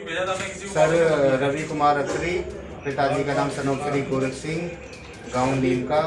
क्यों भेजा था आपने किसी को? सर रवि कुमार अत्री, पिताजी का नाम सनोप श्री गोरख सिंह, गांव नीमका,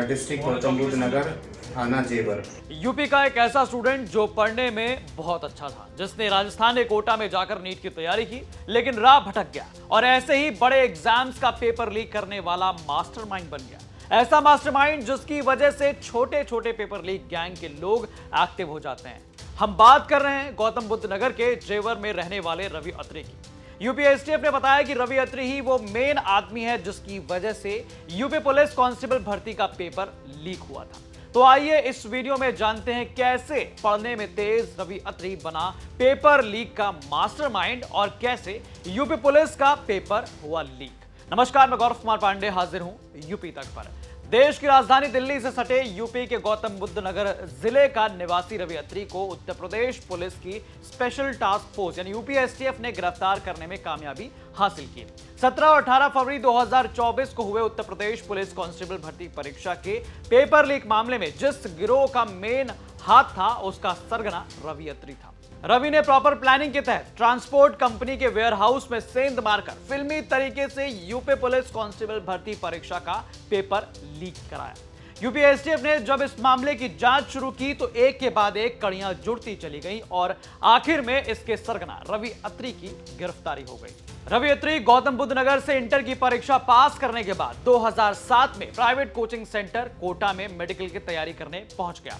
डिस्ट्रिक्ट गौतम बुद्ध नगर, थाना जेवर। यूपी का एक ऐसा स्टूडेंट जो पढ़ने में बहुत अच्छा था, जिसने राजस्थान के कोटा में जाकर नीट की तैयारी की, लेकिन राह भटक गया और ऐसे ही बड़े एग्जाम्स का पेपर लीक करने वाला मास्टरमाइंड बन गया। ऐसा मास्टरमाइंड जिसकी वजह से छोटे छोटे पेपर लीक गैंग के लोग एक्टिव हो जाते हैं। हम बात कर रहे हैं गौतम बुद्ध नगर के जेवर में रहने वाले रवि अत्री की। यूपी एसटीएफ ने बताया कि रवि अत्री ही वो मेन आदमी है जिसकी वजह से यूपी पुलिस कांस्टेबल भर्ती का पेपर लीक हुआ था। तो आइए इस वीडियो में जानते हैं कैसे पढ़ने में तेज रवि अत्री बना पेपर लीक का मास्टरमाइंड और कैसे यूपी पुलिस का पेपर हुआ लीक। नमस्कार, मैं गौरव कुमार पांडे हाजिर हूं यूपी तक पर। देश की राजधानी दिल्ली से सटे यूपी के गौतम बुद्ध नगर जिले का निवासी रवि अत्री को उत्तर प्रदेश पुलिस की स्पेशल टास्क फोर्स यानी यूपी एसटीएफ ने गिरफ्तार करने में कामयाबी हासिल की। 17 और 18 फरवरी 2024 को हुए उत्तर प्रदेश पुलिस कांस्टेबल भर्ती परीक्षा के पेपर लीक मामले में जिस गिरोह का मेन हाथ था, उसका सरगना रवि अत्री था। रवि ने प्रॉपर प्लानिंग के तहत ट्रांसपोर्ट कंपनी के वेयरहाउस में सेंध मारकर फिल्मी तरीके से यूपी पुलिस कांस्टेबल भर्ती परीक्षा का पेपर लीक कराया। यूपी एसटीएफ ने जब इस मामले की जांच शुरू की तो एक के बाद एक कड़ियां जुड़ती चली गईं और आखिर में इसके सरगना रवि अत्री की गिरफ्तारी हो गई। रवि अत्री गौतम बुद्ध नगर से इंटर की परीक्षा पास करने के बाद 2007 में प्राइवेट कोचिंग सेंटर कोटा में मेडिकल की तैयारी करने पहुंच गया।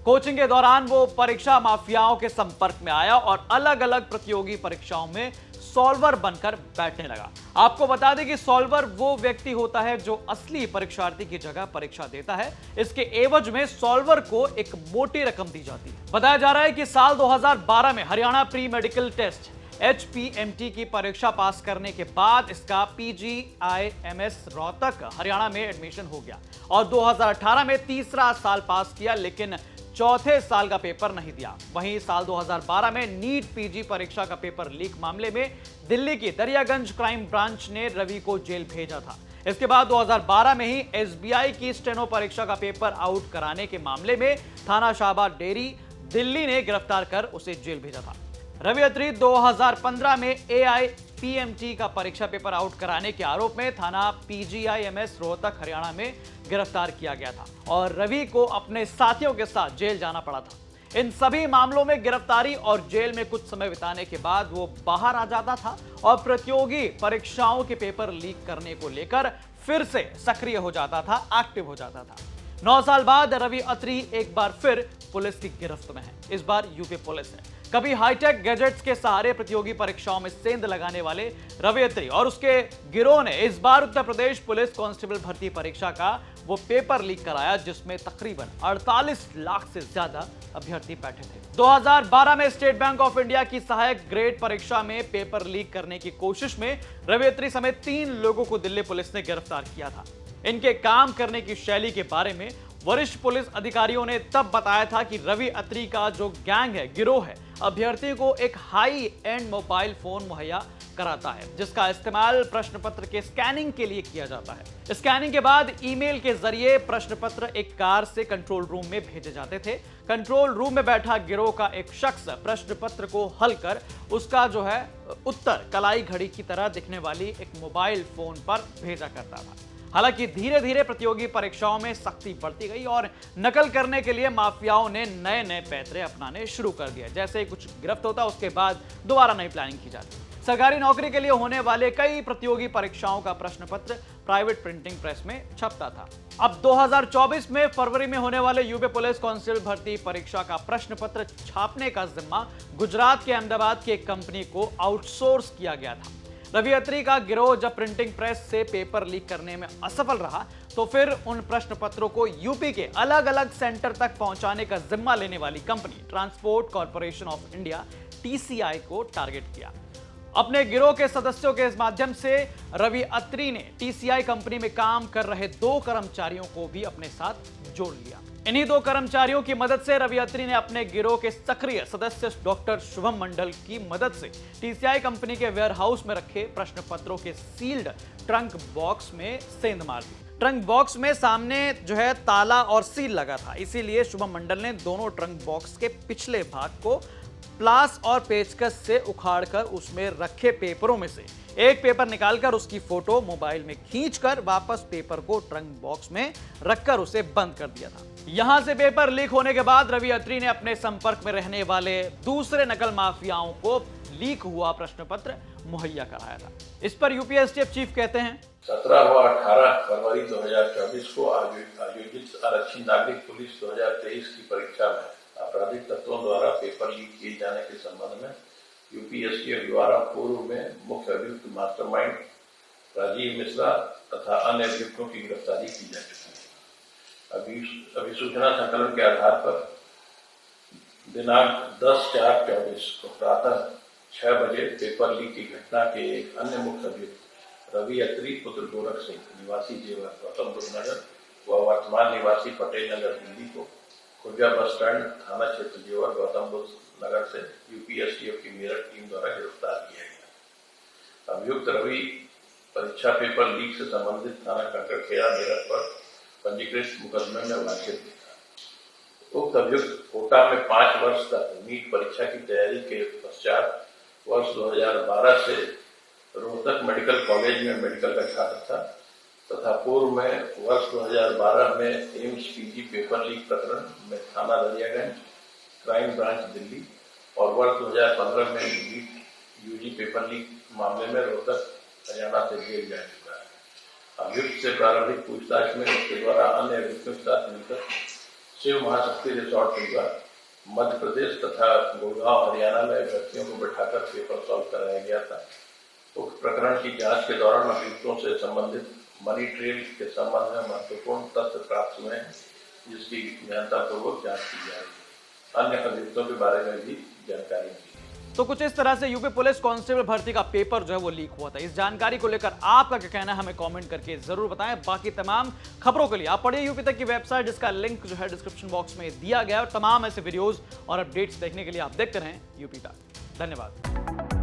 कोचिंग के दौरान वो परीक्षा माफियाओं के संपर्क में आया और अलग अलग प्रतियोगी परीक्षाओं में सॉल्वर बनकर बैठने लगा। आपको बता दें कि सॉल्वर वो व्यक्ति होता है जो असली परीक्षार्थी की जगह परीक्षा देता है। इसके एवज में सॉल्वर को एक मोटी रकम दी जाती है। बताया जा रहा है कि साल 2012 में Haryana pre medical test HPMT की परीक्षा पास करने के बाद इसका PGIMS रोहतक हरियाणा में एडमिशन हो गया और 2018 में तीसरा साल पास किया, लेकिन चौथे साल का पेपर नहीं दिया। वहीं साल 2012 में नीट पीजी परीक्षा का पेपर लीक मामले में दिल्ली की दरियागंज क्राइम ब्रांच ने रवि को जेल भेजा था। इसके बाद 2012 में ही SBI की स्टेनो परीक्षा का पेपर आउट कराने के मामले में थाना शाहबाद डेरी दिल्ली ने गिरफ्तार कर उसे जेल भेजा था। रवि अत्री 2015 में AIPMT का परीक्षा पेपर आउट कराने के आरोप में थाना PGIMS रोहतक हरियाणा में गिरफ्तार किया गया था और रवि को अपने साथियों के साथ जेल जाना पड़ा था। इन सभी मामलों में गिरफ्तारी और जेल में कुछ समय बिताने के बाद वो बाहर आ जाता था और प्रतियोगी परीक्षाओं के पेपर लीक करने को लेकर फिर से सक्रिय हो जाता था, एक्टिव हो जाता था। 9 साल बाद रवि अत्री एक बार फिर पुलिस की गिरफ्त में है। इस बार यूपी पुलिस है। कभी हाईटेक गैजेट्स के सहारे प्रतियोगी परीक्षाओं में सेंध लगाने वाले रवि अत्री और उसके गिरोह ने इस बार उत्तर प्रदेश पुलिस कांस्टेबल भर्ती परीक्षा का वो पेपर लीक कराया जिसमें तकरीबन 48 लाख से ज्यादा अभ्यर्थी बैठे थे। 2012 में स्टेट बैंक ऑफ इंडिया की सहायक ग्रेड परीक्षा में पेपर लीक करने की कोशिश में रवि अत्री समेत 3 लोगों को दिल्ली पुलिस ने गिरफ्तार किया था। इनके काम करने की शैली के बारे में वरिष्ठ पुलिस अधिकारियों ने तब बताया था कि रवि अत्री का जो गैंग है, गिरोह है, अभ्यर्थियों को एक हाई एंड मोबाइल फोन मुहैया कराता है जिसका इस्तेमाल प्रश्न पत्र के स्कैनिंग के लिए किया जाता है। स्कैनिंग के बाद ईमेल के जरिए प्रश्न पत्र एक कार से कंट्रोल रूम में भेजे जाते थे। कंट्रोल रूम में बैठा गिरोह का एक शख्स प्रश्न पत्र को हल कर उसका जो है उत्तर कलाई घड़ी की तरह दिखने वाली एक मोबाइल फोन पर भेजा करता था। हालांकि धीरे धीरे प्रतियोगी परीक्षाओं में सख्ती बढ़ती गई और नकल करने के लिए माफियाओं ने नए नए पैतरे अपनाने शुरू कर दिए। जैसे ही कुछ गिरफ्त होता उसके बाद दोबारा नई प्लानिंग की जाती। सरकारी नौकरी के लिए होने वाले कई प्रतियोगी परीक्षाओं का प्रश्न पत्र प्राइवेट प्रिंटिंग प्रेस में छपता था। अब 2024 में फरवरी में होने वाले यूपी पुलिस कांस्टेबल भर्ती परीक्षा का प्रश्न पत्र छापने का जिम्मा गुजरात के अहमदाबाद की एक कंपनी को आउटसोर्स किया गया था। रवि अत्री का गिरोह जब प्रिंटिंग प्रेस से पेपर लीक करने में असफल रहा तो फिर उन प्रश्न पत्रों को यूपी के अलग अलग सेंटर तक पहुंचाने का जिम्मा लेने वाली company transport corporation of India TCI को टारगेट किया। अपने गिरोह के सदस्यों के इस माध्यम से रवि अत्री ने TCI कंपनी में काम कर रहे 2 कर्मचारियों को भी अपने साथ जोड़ लिया। इन्हीं 2 कर्मचारियों की मदद से रवि अत्री ने अपने गिरोह के सक्रिय सदस्य डॉक्टर शुभम मंडल की मदद से TCI कंपनी के वेयरहाउस में रखे प्रश्न पत्रों के सील्ड ट्रंक बॉक्स में सेंध मार दी। ट्रंक बॉक्स में सामने जो है ताला और सील लगा था, इसीलिए शुभम मंडल ने दोनों ट्रंक बॉक्स के पिछले भाग को प्लास और पेचकस से उखाड़कर उसमें रखे पेपरों में से एक पेपर निकालकर उसकी फोटो मोबाइल में खींचकर वापस पेपर को ट्रंक बॉक्स में रखकर उसे बंद कर दिया था। यहां से पेपर लीक होने के बाद रवि अत्री ने अपने संपर्क में रहने वाले दूसरे नकल माफियाओं को लीक हुआ प्रश्न पत्र मुहैया कराया था। इस पर यूपीएससी चीफ कहते हैं, 17 व 18 फरवरी 2024 को आयोजित आरक्षी नागरिक पुलिस 2023 की परीक्षा में आपराधिक तत्वों द्वारा पेपर लीक किए जाने के संबंध में यूपीएससी द्वारा पूर्व में मुख्य अभियुक्त मास्टरमाइंड राजीव मिश्रा तथा अन्य अभियुक्तों की गिरफ्तारी की जा चुकी है। अभिसूचना संकलन के आधार पर दिनांक 10/4/24 को प्रातः 6 बजे पेपर लीक की घटना के एक अन्य मुख्य अभियुक्त रवि अत्री पुत्र गोरख सिंह निवासी जेवर गौतम बुद्ध नगर व वर्तमान निवासी पटेल नगर दिल्ली को खुर्जा बस स्टैंड थाना क्षेत्र जेवर गौतम बुद्ध नगर से यूपीएसटीएफ की मेरठ टीम द्वारा गिरफ्तार किया गया। अभियुक्त रवि परीक्षा पेपर लीक से संबंधित थाना कंकड़खेड़ा मेरठ पर पंजीकृत मुकदमे में वांछित था। उक्त अभियुक्त कोटा में 5 वर्ष तक नीट परीक्षा की तैयारी के पश्चात वर्ष 2012 से रोहतक मेडिकल कॉलेज में मेडिकल का छात्र था तथा पूर्व में वर्ष 2012 में एम्स पीजी पेपर लीक प्रकरण में थाना दरियागंज क्राइम ब्रांच दिल्ली और वर्ष 2015 में नीट यूजी पेपर लीक मामले में रोहतक हरियाणा से जेल जा चुका है। अभियुक्त से प्रारंभिक पूछताछ में उसके द्वारा अन्य अभियुक्तों के साथ मिलकर शिव महाशक्ति रिसोर्ट परिवार मध्य प्रदेश तथा गुड़गांव हरियाणा में अभ्यर्थियों को बैठाकर पेपर सॉल्व कराया गया था। उक्त प्रकरण की जांच के दौरान अभियुक्तों से संबंधित मनी ट्रेल के संबंध में महत्वपूर्ण तथ्य प्राप्त हुए हैं, जिसकी गहनतापूर्वक जांच की जा रही है। अन्य अभियुक्तों के बारे में भी जानकारी दी। तो कुछ इस तरह से यूपी पुलिस कांस्टेबल भर्ती का पेपर जो है वो लीक हुआ था। इस जानकारी को लेकर आपका क्या कहना है हमें कमेंट करके जरूर बताएं। बाकी तमाम खबरों के लिए आप पढ़िए यूपी तक की वेबसाइट, जिसका लिंक जो है डिस्क्रिप्शन बॉक्स में दिया गया है। और तमाम ऐसे वीडियोस और अपडेट्स देखने के लिए आप देखते रहें यूपी तक। धन्यवाद।